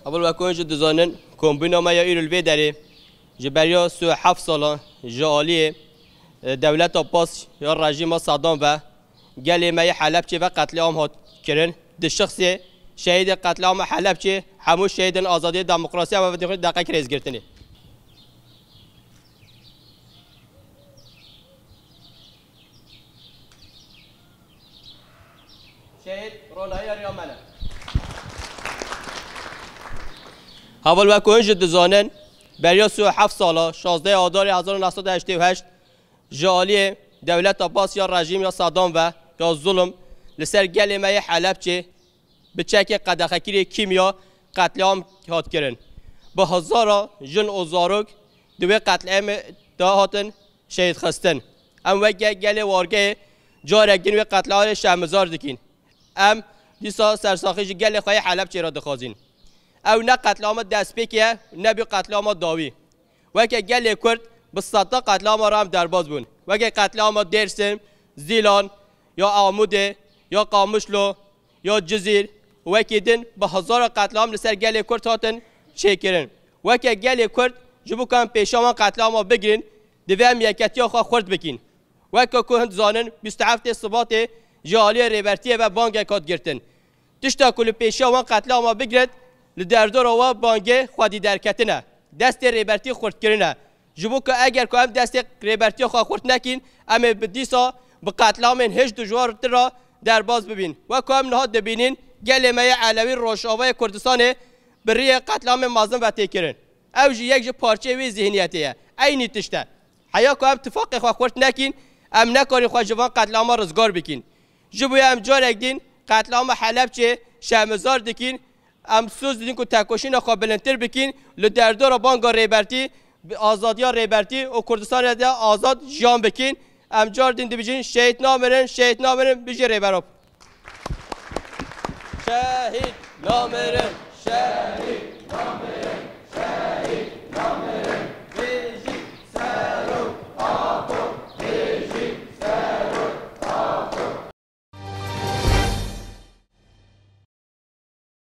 اول وکوینج دزانن کمبیناما یا ایرل بدری جبریا 37 سال جالیه دولت پاس یا رژیم صدام و گلی مای حلب چه و قتل عام هات کردن ده شخص شهید قتل عام حلب چه همون شهیدن آزادی دموکراسی و دقیق ریز گرفتنی شهید رونایی ریامنه اول وکوینج دزانن بریا 37 ساله 16 آذر 1988 جالی دولت عباس یا رژیم یا صدام و یا ظلم لسر گل مای حلب چه به چک قدخکی کیمیا قتل عام هات کردن با هزارا جن و زاروک دوی قتل عام هاتن شهید خستن ام و گل وارگه جارک دین و قتل عام شهمزار دکین ام دیسا سرساخیش گل خواهی حلب چه را دخوازین او نه قتل عام دست پیکیه نه بی قتل عام داوی و که گل کرد بساطا قتل عام را هم درباز بون و که قتل عام درسم زیلان یا آموده یا قامشلو یا جزیر و که دن به هزار قتل عام لسر گل کرد هاتن چه کرن و که گل کرد جبو کن پیشامان قتل عام بگیرن دوام یکتی خواه خورد بکین و که هند زانن 27 ثبات جالی ریبرتی و بانگ کات گرتن تشتا کل پیشامان قتل عام بگیرد لدردور و بانگ خودی درکتنه دست ریبرتی خورد کرنه جبو که اگر که هم دست ریبرتی خواه خورد نکین اما بدیسا به قتل عام هیچ دجوار را در باز ببین و که هم نهاد ببینین گل مای علوی روشاوای کردستان بری قتل عام مازن و تکرن او جی یک پارچه وی ذهنیتیه اینی تشته حیا که هم اتفاق خواه خورد نکین ام نکاری خواه جوان قتل عام رزگار بکین جبوی هم جارک دین قتل عام حلب چه شهمزار دکین ام سوز دیدین که تکوشین خواه بلندتر بکین لدردور بانگ ریبرتی آزادی ریبرتی و کردستان دا آزاد جان بکین ام جار دین دیبیجین شهید نامرن بیجی ریبراب شهید نامرن